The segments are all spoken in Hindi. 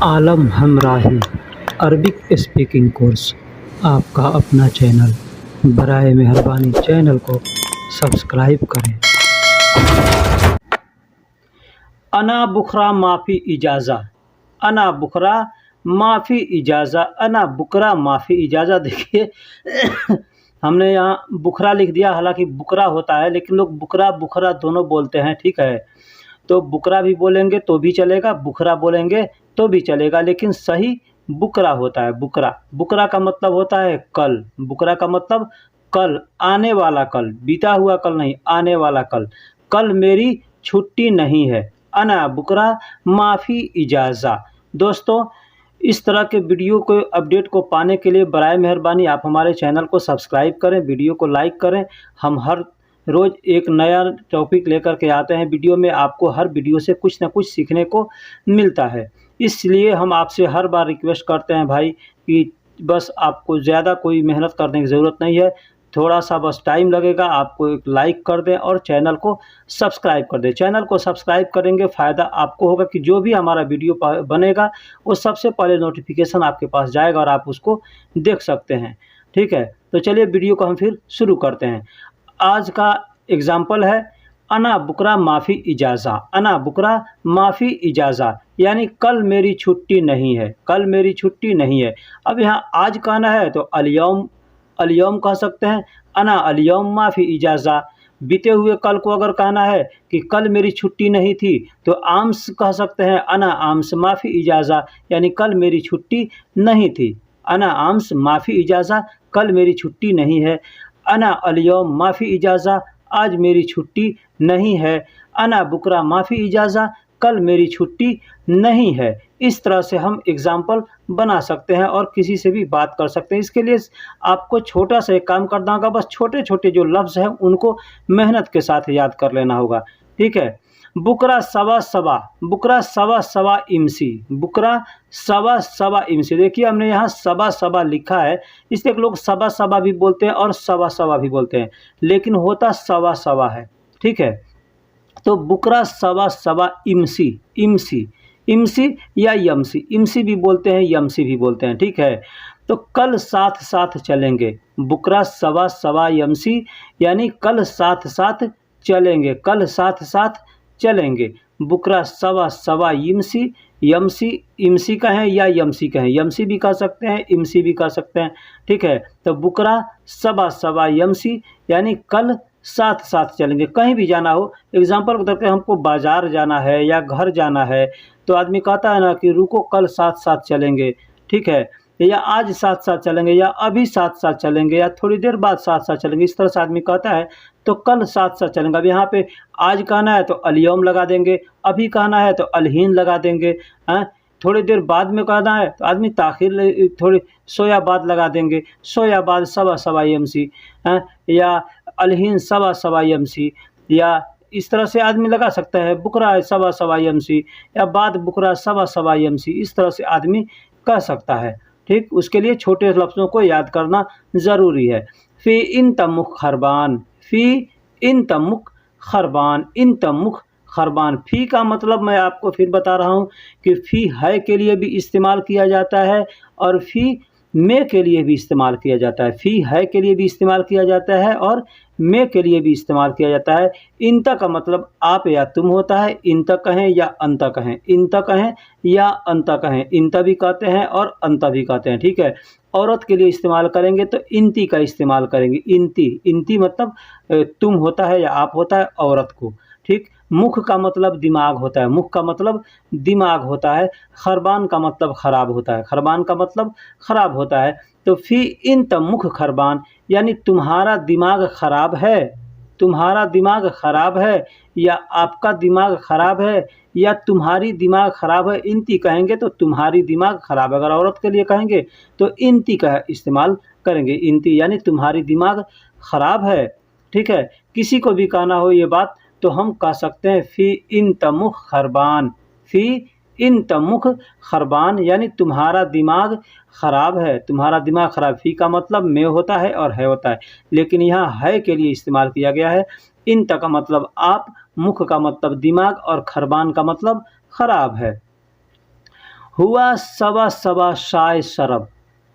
आलम हमराही अरबिक स्पीकिंग कोर्स आपका अपना चैनल। बराए मेहरबानी चैनल को सब्सक्राइब करें। अना बुखरा माफ़ी इजाज़ा, अना बुखरा माफ़ी इजाज़ा, अना बुकरा माफ़ी इजाज़ा। देखिए हमने यहाँ बुखरा लिख दिया, हालांकि बुकरा होता है लेकिन लोग बुकरा बुखरा दोनों बोलते हैं। ठीक है, तो बुकरा भी बोलेंगे तो भी चलेगा, बुखरा बोलेंगे तो भी चलेगा, लेकिन सही बुकरा होता है। बुकरा, बुकरा का मतलब होता है कल। बुकरा का मतलब कल, आने वाला कल, बीता हुआ कल नहीं, आने वाला कल। कल मेरी छुट्टी नहीं है। अना बुकरा माफ़ी इजाज़ा। दोस्तों, इस तरह के वीडियो को अपडेट को पाने के लिए बराए मेहरबानी आप हमारे चैनल को सब्सक्राइब करें, वीडियो को लाइक करें। हम हर रोज़ एक नया टॉपिक लेकर के आते हैं वीडियो में। आपको हर वीडियो से कुछ ना कुछ सीखने को मिलता है, इसलिए हम आपसे हर बार रिक्वेस्ट करते हैं भाई कि बस आपको ज़्यादा कोई मेहनत करने की ज़रूरत नहीं है। थोड़ा सा बस टाइम लगेगा, आपको एक लाइक कर दें और चैनल को सब्सक्राइब कर दें। चैनल को सब्सक्राइब करेंगे, फ़ायदा आपको होगा कि जो भी हमारा वीडियो बनेगा वो सबसे पहले नोटिफिकेशन आपके पास जाएगा और आप उसको देख सकते हैं। ठीक है, तो चलिए वीडियो को हम फिर शुरू करते हैं। आज का एग्ज़ाम्पल है अना बुकरा माफ़ी इजाज़ा। अना बुकरा माफ़ी इजाज़ा यानी कल मेरी छुट्टी नहीं है, कल मेरी छुट्टी नहीं है। अब यहाँ आज कहना है तो अलयौम, अलयौम कह सकते हैं। अना अलयौम माफ़ी इजाज़ा। बीते हुए कल को अगर कहना है कि कल मेरी छुट्टी नहीं थी तो आम्स कह सकते हैं। अना आम्स माफ़ी इजाज़ा यानी कल मेरी छुट्टी नहीं थी। अना आम्स माफ़ी इजाज़ा, कल मेरी छुट्टी नहीं है। अना अलयौम माफ़ी इजाज़ा, आज मेरी छुट्टी नहीं है। अना बुकरा माफ़ी इजाज़ा, कल मेरी छुट्टी नहीं है। इस तरह से हम एग्ज़ाम्पल बना सकते हैं और किसी से भी बात कर सकते हैं। इसके लिए आपको छोटा सा एक काम करना होगा, बस छोटे-छोटे जो लफ्ज़ हैं उनको मेहनत के साथ याद कर लेना होगा। ठीक है, बुकरा सवा सवा, बुकरा सवा सवा इमसी, बुकरा सवा सवा इमसी। देखिए हमने यहाँ सवा सवा लिखा है, इसलिए लोग सवा सवा भी बोलते हैं और सवा सवा भी बोलते हैं, लेकिन होता सवा सवा है। ठीक है, तो बुकरा सवा सवा इमसी, इमसी, इमसी या यमसी, इमसी भी बोलते हैं, यमसी भी बोलते हैं। ठीक है, तो कल साथ साथ चलेंगे। बुकरा सवा सवा यमसी यानी कल साथ साथ चलेंगे, कल साथ साथ चलेंगे। बुकरा सवा सवा इमसी, यमसी, इमसी कहें या यमसी कहें, यमसी भी कह सकते हैं, इमसी भी कह सकते हैं। ठीक है, तो बुकरा सवा सवा यमसी यानी कल साथ साथ चलेंगे। कहीं भी जाना हो, एग्जाम्पल के तौर पे हमको बाज़ार जाना है या घर जाना है तो आदमी कहता है ना कि रुको कल साथ साथ चलेंगे। ठीक है, या आज साथ साथ चलेंगे, या अभी साथ साथ चलेंगे, या थोड़ी देर बाद साथ साथ चलेंगे, इस तरह से आदमी कहता है तो कल साथ साथ चलेंगे। अब यहाँ पे आज कहना है तो अलयौम लगा देंगे, अभी कहना है तो अलहीन लगा देंगे, थोड़ी देर बाद में कहना है तो आदमी ताखिर थोड़ी सोया बाद लगा देंगे, सोया बाद सवा सवा एमसी, या अलहीन सवा सवा एमसी, या इस तरह से आदमी लगा सकता है। बुकरा सवा सवा एमसी या बाद बुकरा सवा सवा एमसी, इस तरह से आदमी कह सकता है। ठीक, उसके लिए छोटे लफ्ज़ों को याद करना ज़रूरी है। फ़ी इन तमुख खरबान, फ़ी इन तमुख खरबान, इन तमुख खरबान। फ़ी का मतलब मैं आपको फिर बता रहा हूँ कि फ़ी है के लिए भी इस्तेमाल किया जाता है और फ़ी में के लिए भी इस्तेमाल किया जाता है। फ़ी है के लिए भी इस्तेमाल किया जाता है और में के लिए भी इस्तेमाल किया जाता है। इंता का मतलब आप या तुम होता है, इंता कहें या अंता कहें, इंता कहें या अंता कहें, इंता भी कहते हैं और अंता भी कहते हैं। ठीक है, औरत के लिए इस्तेमाल करेंगे तो इंती का इस्तेमाल करेंगे। इंती, इंती मतलब तुम होता है या आप होता है औरत को। ठीक, मुख का मतलब दिमाग होता है, मुख का मतलब दिमाग होता है। खरबान का मतलब ख़राब होता है, खरबान का मतलब ख़राब होता है। तो फ़ी इन तमुख खरबान यानी तुम्हारा दिमाग ख़राब है, तुम्हारा दिमाग ख़राब है, या आपका दिमाग ख़राब है, या तुम्हारी दिमाग ख़राब है। इंती कहेंगे तो तुम्हारी दिमाग ख़राब है, अगर औरत के लिए कहेंगे तो इंती का इस्तेमाल करेंगे। इंती यानी तुम्हारी दिमाग ख़राब है। ठीक है, किसी को भी कहना हो ये बात तो हम कह सकते हैं फ़ी इन तमुख खरबान, फ़ी इन तमुख खरबान यानी तुम्हारा दिमाग ख़राब है, तुम्हारा दिमाग ख़राब। फ़ी का मतलब में होता है और है होता है, लेकिन यहाँ है के लिए इस्तेमाल किया गया है। इन का मतलब आप, मुख का मतलब दिमाग और खरबान का मतलब ख़राब है। हुआ सवा सवा शाय शरब,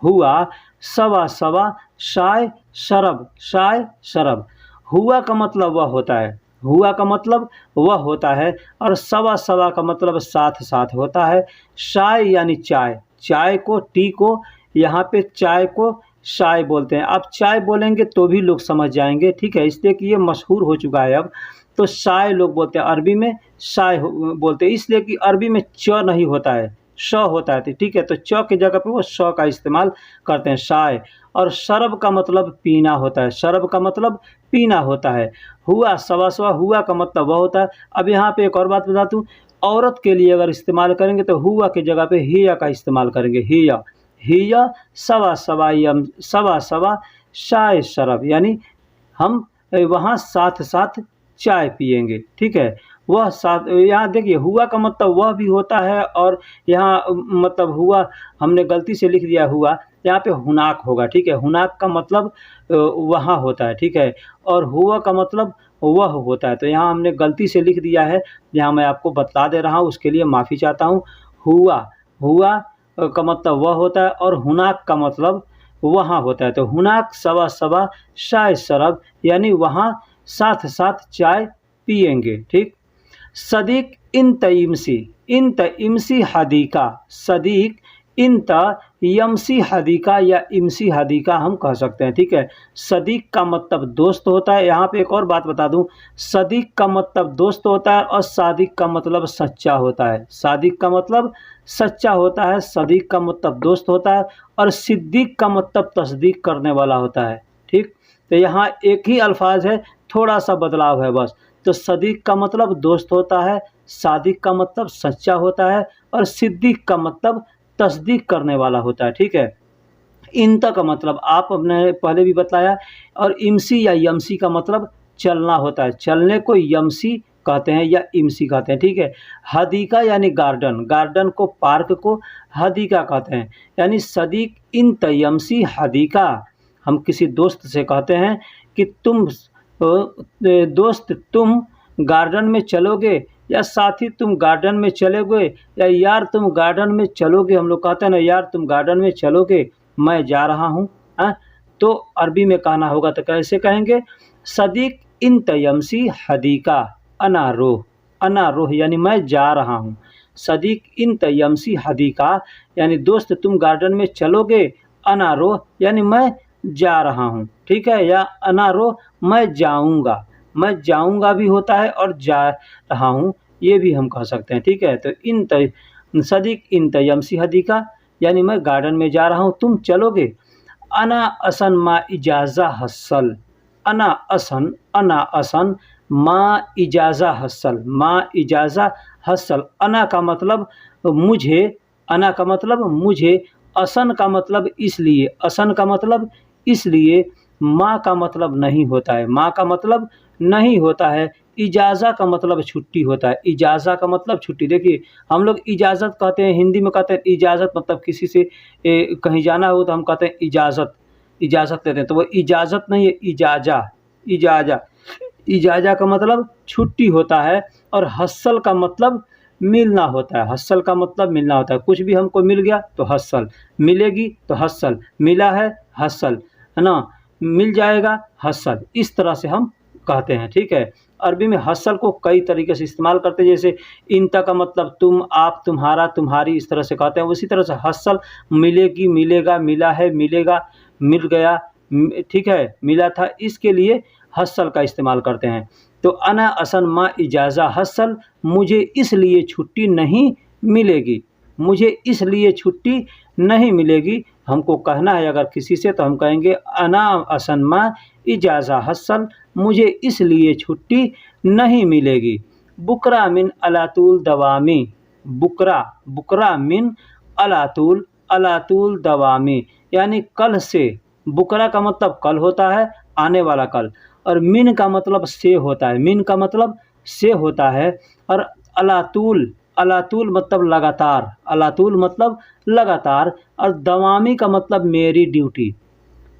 हुआ सवा सवा शाय शरब, शाय शरब। हुआ का मतलब वह होता है, हुआ का मतलब वह होता है, और सवा सवा का मतलब साथ साथ होता है। शाय यानी चाय, चाय को, टी को, यहाँ पे चाय को शाय बोलते हैं। आप चाय बोलेंगे तो भी लोग समझ जाएंगे, ठीक है, इसलिए कि ये मशहूर हो चुका है अब। तो शाय लोग बोलते हैं, अरबी में शाय बोलते हैं, इसलिए कि अरबी में च नहीं होता है, श होता है, ठीक है। तो च की जगह पे वो श का इस्तेमाल करते हैं, शाय। और शरब का मतलब पीना होता है, शरब का मतलब पीना होता है। हुआ सवा सवा, हुआ का मतलब वह होता है। अब यहाँ पे एक और बात बता दूँ, औरत के लिए अगर इस्तेमाल करेंगे तो हुआ की जगह पे हिया का इस्तेमाल करेंगे, हिया, हिया सवा सवा यम, सवा सवा शाय शरब, यानी हम वहाँ साथ साथ चाय पिएंगे, ठीक है। वह साथ, यहाँ देखिए हुआ का मतलब वह भी होता है, और यहाँ मतलब हुआ हमने गलती से लिख दिया हुआ, यहाँ पे हुनाक होगा, ठीक है। हुनाक का मतलब वहाँ होता है, ठीक है, और हुआ का मतलब वह होता है। तो यहाँ हमने गलती से लिख दिया है, यहाँ मैं आपको बता दे रहा हूँ, उसके लिए माफ़ी चाहता हूँ। हुआ, हुआ का मतलब वह होता है, और हुनाक का मतलब वहाँ होता है। तो हुनाक सवा सवा शाय शरब, यानी वहाँ साथ साथ चाय पिएंगे, ठीक। सदीक इंत इमसी, इंत इमसी हदीका, सदीक इंत यमसी हदीका या इमसी हदीका हम कह सकते हैं, ठीक है। सदीक का मतलब दोस्त होता है। यहाँ पे एक और बात बता दूं, सदीक का मतलब दोस्त होता है, और सादिक का मतलब सच्चा होता है। सादिक का मतलब सच्चा होता है, सदीक का मतलब दोस्त होता है, और सिद्दीक का मतलब तस्दीक करने वाला होता है, ठीक। तो यहाँ एक ही अल्फाज है, थोड़ा सा बदलाव है बस। तो सदीक का मतलब दोस्त होता है, सादिक का मतलब सच्चा होता है, और सिद्दीक का मतलब तस्दीक करने वाला होता है, ठीक है। इंता का मतलब आप अपने पहले भी बताया, और इमसी या यमसी का मतलब चलना होता है, चलने को यमसी कहते हैं या इमसी कहते हैं, ठीक है। हदीका यानी गार्डन, गार्डन को, पार्क को हदीका कहते हैं। यानी सदीक इंत यमसी हदीका, हम किसी दोस्त से कहते हैं कि तुम दोस्त तुम गार्डन में चलोगे, या साथी तुम गार्डन में चलोगे, या यार तुम गार्डन में चलोगे। हम लोग कहते हैं ना, यार तुम गार्डन में चलोगे, मैं जा रहा हूँ, तो अरबी में कहना होगा तो कैसे कहेंगे, सदीक इंत यमसी हदीका अना रोह, अना रोह यानी मैं जा रहा हूँ। सदीक इंत यमसी हदीका यानी दोस्त तुम गार्डन में चलोगे, अना रोह यानी मैं जा रहा हूँ, ठीक है। या अना रोह मैं जाऊँगा, मैं जाऊँगा भी होता है, और जा रहा हूँ ये भी हम कह सकते हैं, ठीक है। तो इंत सदीक इंत यमसी हदीका यानी मैं गार्डन में जा रहा हूँ, तुम चलोगे। अना असन मा इजाज़ा हसल, अना असन, अना असन मा इजाज़ा हसल, मा इजाज़ा हसल। अना का मतलब मुझे, अना का मतलब मुझे, असन का मतलब इसलिए, असन का मतलब इसलिए, माँ का मतलब नहीं होता है, माँ का मतलब नहीं होता है। इजाज़ा का मतलब छुट्टी होता है, इजाज़ा का मतलब छुट्टी। देखिए हम लोग इजाज़त कहते हैं, हिंदी में कहते हैं इजाज़त, मतलब किसी से कहीं जाना हो तो हम कहते हैं इजाज़त, इजाज़त देते हैं। तो वो इजाज़त नहीं है, इजाज़ा, इजाज़ा, इजाज़ा का मतलब छुट्टी होता है। और हस्सल का मतलब मिलना होता है, हस्सल का मतलब मिलना होता है। कुछ भी हमको मिल गया तो हस्सल, मिलेगी तो हस्सल, मिला है हस्सल, है ना, मिल जाएगा हस्सल, इस तरह से हम कहते हैं, ठीक है। अरबी में हस्सल को कई तरीके से इस्तेमाल करते हैं, जैसे इंता का मतलब तुम, आप, तुम्हारा, तुम्हारी, इस तरह से कहते हैं। उसी तरह से हस्सल मिलेगी, मिलेगा, मिला है, मिलेगा, मिल गया, ठीक है, मिला था, इसके लिए हस्सल का इस्तेमाल करते हैं। तो अना असन मा इजाज़ा हस्सल, मुझे इसलिए छुट्टी नहीं मिलेगी, मुझे इसलिए छुट्टी नहीं मिलेगी। हमको कहना है अगर किसी से तो हम कहेंगे अना असन मा इजाज़ा हस्सल, मुझे इसलिए छुट्टी नहीं मिलेगी। बुकरा मिन अलातुल दवामी, बुकरा, बुकरा मिन अलातुल, अलातुल दवामी यानी कल से। बुकरा का मतलब कल होता है, आने वाला कल, और मिन का मतलब से होता है, मिन का मतलब से होता है। और अलातुल, अलातुल मतलब लगातार, अलातुल मतलब लगातार। और दवामी का मतलब मेरी ड्यूटी।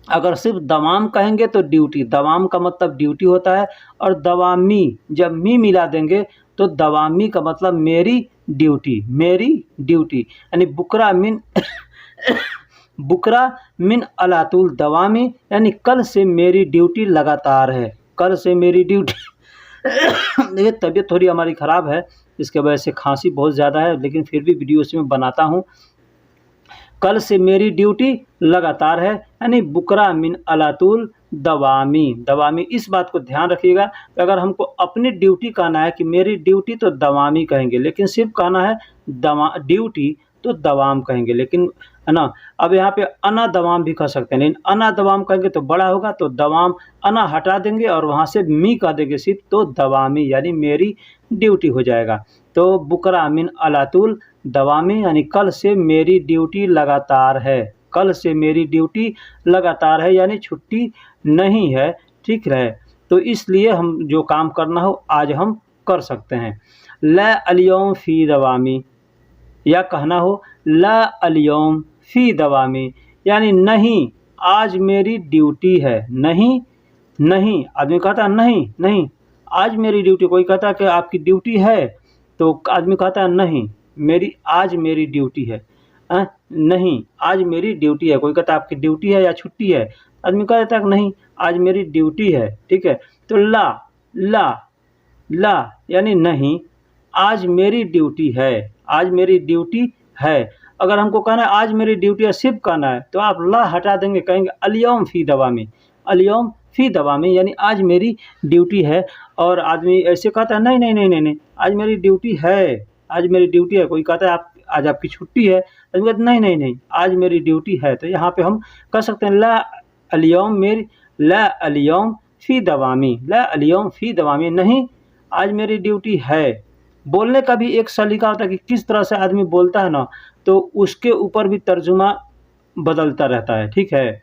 अगर सिर्फ दवाम कहेंगे तो ड्यूटी, दवाम का मतलब ड्यूटी होता है। और दवामी जब मी मिला देंगे तो दवामी का मतलब मेरी ड्यूटी यानी बुकरा मिन अलातुल दवामी यानी कल से मेरी ड्यूटी लगातार है, कल से मेरी ड्यूटी देखिए तबीयत थोड़ी हमारी ख़राब है, इसके वजह से खांसी बहुत ज़्यादा है, लेकिन फिर भी वीडियो इसमें बनाता हूँ। कल से मेरी ड्यूटी लगातार है यानी बुकरा मिन अलातुल दवामी। इस बात को ध्यान रखिएगा कि अगर हमको अपनी ड्यूटी कहना है कि मेरी ड्यूटी तो दवामी कहेंगे, लेकिन सिर्फ कहना है ड्यूटी तो दवाम कहेंगे, लेकिन है ना। अब यहाँ पे अना दवाम भी कह सकते हैं, लेकिन अना दवाम कहेंगे तो बड़ा होगा, तो दवाम अना हटा देंगे और वहाँ से मी कह देंगे सिर्फ, तो दवामी यानी मेरी ड्यूटी हो जाएगा। तो बुकरा मिन अलातुल दवामी यानी कल से मेरी ड्यूटी लगातार है, कल से मेरी ड्यूटी लगातार है यानी छुट्टी नहीं है, ठीक है। तो इसलिए हम जो काम करना हो आज हम कर सकते हैं। ला अलियौम फ़ी दवामी, या कहना हो ला अलियौम फ़ी दवामी यानी नहीं आज मेरी ड्यूटी है, नहीं आदमी कहता है नहीं आज मेरी ड्यूटी, कोई कहता है कि आपकी ड्यूटी है, तो आदमी कहता है नहीं आज मेरी ड्यूटी है, नहीं आज मेरी ड्यूटी है। कोई कहता है आपकी ड्यूटी है या छुट्टी है, आदमी कह देता है कि नहीं आज मेरी ड्यूटी है, ठीक है। तो ला यानी नहीं आज मेरी ड्यूटी है, आज मेरी ड्यूटी है। अगर हमको कहना है आज मेरी ड्यूटी है, सिर्फ कहना है, तो आप ला हटा देंगे, कहेंगे अलियौम फ़ी दवामी यानी आज मेरी ड्यूटी है। और आदमी ऐसे कहता है नहीं आज मेरी ड्यूटी है, आज मेरी ड्यूटी है। कोई कहता है आप आज आपकी छुट्टी है, आदमी कहता है नहीं आज मेरी ड्यूटी है। तो यहाँ पे हम कह सकते हैं ला अलियौम फ़ी दवामी नहीं आज मेरी ड्यूटी है। बोलने का भी एक सलीका होता है कि किस तरह से आदमी बोलता है ना, तो उसके ऊपर भी तर्जुमा बदलता रहता है, ठीक है।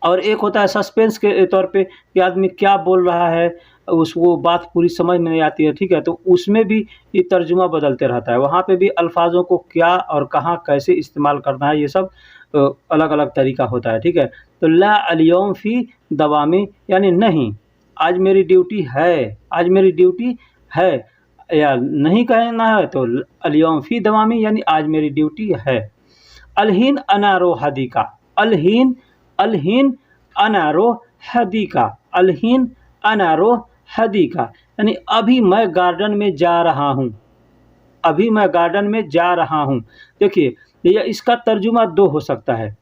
और एक होता है सस्पेंस के तौर पे कि आदमी क्या बोल रहा है, वो बात पूरी समझ में नहीं आती है, ठीक है। तो उसमें भी ये तर्जुमा बदलते रहता है, वहाँ पे भी अल्फाजों को क्या और कहाँ कैसे इस्तेमाल करना है, ये सब अलग अलग तरीका होता है, ठीक है। तो ला अलियौम फ़ी दवामी यानी नहीं आज मेरी ड्यूटी है, आज मेरी ड्यूटी है। या नहीं कहना है तो अलियौम फ़ी दवामी यानी आज मेरी ड्यूटी है। अलहीन अनारो हदीका, अलहीन अनारो हदीका, अलहीन अनारो हदीका यानी अभी मैं गार्डन में जा रहा हूँ, अभी मैं गार्डन में जा रहा हूँ। देखिए ये इसका तर्जुमा दो हो सकता है,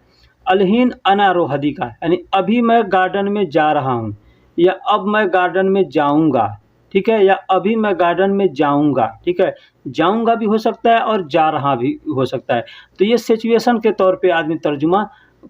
अलहीन अनारो हदीका यानी अभी मैं गार्डन में जा रहा हूँ, या अब मैं गार्डन में जाऊँगा, ठीक है, या अभी मैं गार्डन में जाऊँगा, ठीक है। जाऊँगा भी हो सकता है और जा रहा भी हो सकता है। तो ये सिचुएशन के तौर पे आदमी तर्जुमा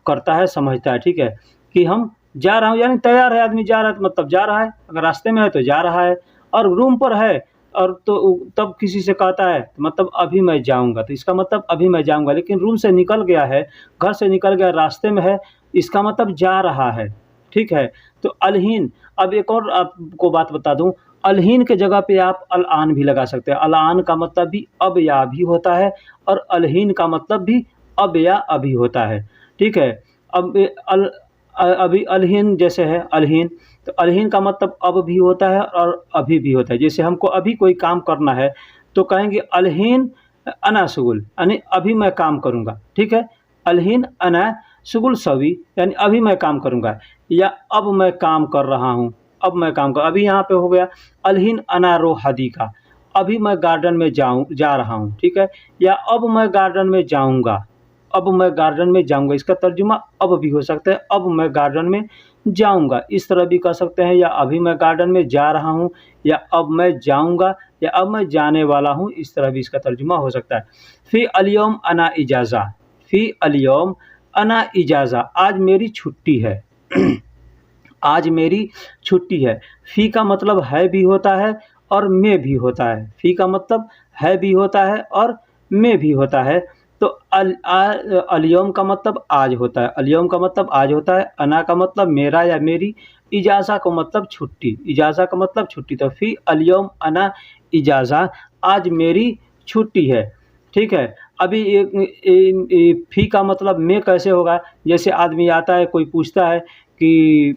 करता है, समझता है, ठीक है, कि हम जा रहा हूँ यानी तैयार है, आदमी जा रहा है तो मतलब जा रहा है, अगर रास्ते में है तो जा रहा है, और रूम पर है और तो तब किसी से कहता है तो मतलब अभी मैं जाऊँगा, तो इसका मतलब अभी मैं जाऊँगा। लेकिन रूम से निकल गया है, घर से निकल गया, रास्ते में है, इसका मतलब जा रहा है, ठीक है। तो अलहीन, अब एक और आपको बात बता दूं, अलहीन के जगह पे आप अल-आन भी लगा सकते हैं। अल-आन का मतलब भी अब या अभी होता है, और अलहीन का मतलब भी अब या अभी होता है, ठीक है। अब अभी अलहीन जैसे है अलहीन, तो अलहीन का मतलब अब भी होता है और अभी भी होता है। जैसे हमको अभी कोई काम करना है तो कहेंगे अलहीन अना शुगुल यानी अभी मैं काम करूँगा, ठीक है। अलहीन अना शुगुल सवी यानी अभी मैं काम करूँगा, या अब मैं काम कर रहा हूँ, अब मैं काम कर, अभी यहाँ पे हो गया अलहीन अना रो हदीका, अभी मैं गार्डन में जा रहा हूँ, ठीक है। या अब मैं गार्डन में जाऊँगा, अब मैं गार्डन में जाऊँगा, इसका तर्जुमा अब भी हो सकता है, अब मैं गार्डन में जाऊँगा, इस तरह भी कह सकते हैं। या अभी मैं गार्डन में जा रहा हूँ, या अब मैं जाऊँगा, या अब मैं जाने वाला हूँ, इस तरह भी इसका तर्जुमा हो सकता है। फ़ी अल-यौम अना इजाज़ा, फ़ी अल-यौम अना इजाज़ा आज मेरी छुट्टी है आज मेरी छुट्टी है। फ़ी का मतलब है भी होता है और में भी होता है, फ़ी का मतलब है भी होता है और में भी होता है। तो अल-यौम का मतलब आज होता है, अल-यौम का मतलब आज होता है, अना का मतलब मेरा या मेरी, इजाज़ा का मतलब छुट्टी, इजाज़ा का मतलब छुट्टी। तो फ़ी अल-यौम अना इजाज़ा आज मेरी छुट्टी है, ठीक है। अभी एक फ़ी का मतलब में कैसे होगा, जैसे आदमी आता है, कोई पूछता है कि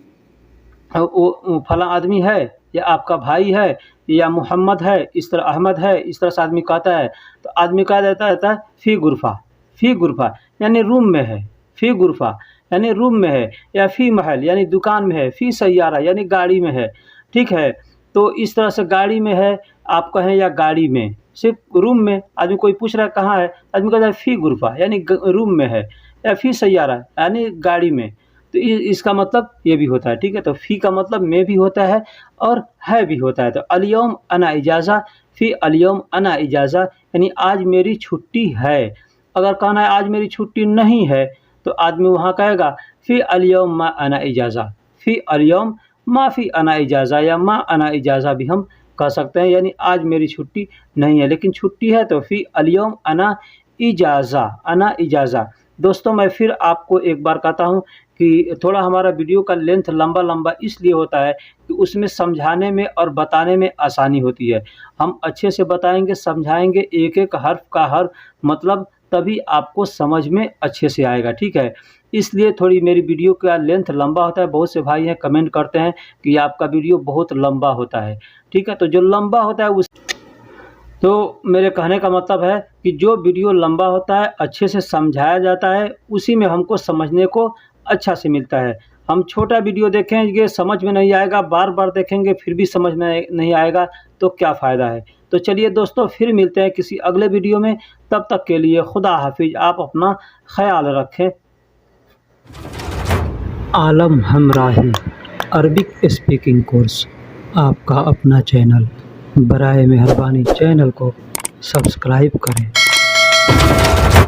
वो फलां आदमी है, या आपका भाई है, या मोहम्मद है, इस तरह अहमद है, इस तरह से आदमी कहता है तो आदमी कह देता रहता है फ़ी गुरफ़ा, फ़ी गुरफ़ा यानी रूम में है, फ़ी गुरफ़ा यानी रूम में है, या फ़ी महल यानी दुकान में है, फ़ी सय्यारा यानी गाड़ी में है, ठीक है। तो इस तरह से गाड़ी में है आप कहें या गाड़ी में, सिर्फ रूम में आदमी कोई पूछ रहा है कहाँ है, आदमी कहता है फ़ी गुरफ़ा यानी रूम में है, या फ़ी सय्यारा यानी गाड़ी में। तो इसका मतलब ये भी होता है, ठीक है। तो फ़ी का मतलब में भी होता है और है भी होता है। तो अल-यौम अना इजाज़ा, फ़ी अल-यौम अना इजाज़ा यानी आज मेरी छुट्टी है। अगर कहना है आज मेरी छुट्टी नहीं है तो आदमी वहाँ कहेगा फ़ी अल-यौम मा अना इजाज़ा, फ़ी अल-यौम मा फ़ी अना इजाज़ा या मा अना इजाज़ा भी हम कह सकते हैं, यानी आज मेरी छुट्टी नहीं है, लेकिन छुट्टी है तो फ़ी अल-यौम अना इजाज़ा, अना इजाज़ा। दोस्तों मैं फिर आपको एक बार कहता हूँ कि थोड़ा हमारा वीडियो का लेंथ लंबा इसलिए होता है कि उसमें समझाने में और बताने में आसानी होती है। हम अच्छे से बताएँगे, समझाएँगे, एक-एक हर्फ़ का हर मतलब तभी आपको समझ में अच्छे से आएगा, ठीक है। इसलिए थोड़ी मेरी वीडियो का लेंथ लंबा होता है। बहुत से भाई हैं कमेंट करते हैं कि आपका वीडियो बहुत लंबा होता है, ठीक है। तो जो लंबा होता है तो मेरे कहने का मतलब है कि जो वीडियो लंबा होता है, अच्छे से समझाया जाता है, उसी में हमको समझने को अच्छा से मिलता है। हम छोटा वीडियो देखेंगे, समझ में नहीं आएगा, बार-बार देखेंगे फिर भी समझ में नहीं आएगा, तो क्या फ़ायदा है। तो चलिए दोस्तों फिर मिलते हैं किसी अगले वीडियो में, तब तक के लिए खुदा हाफ़िज़। आप अपना ख़याल रखें। आलम हमराही अरबिक स्पीकिंग कोर्स, आपका अपना चैनल। बराए मेहरबानी चैनल को सब्सक्राइब करें।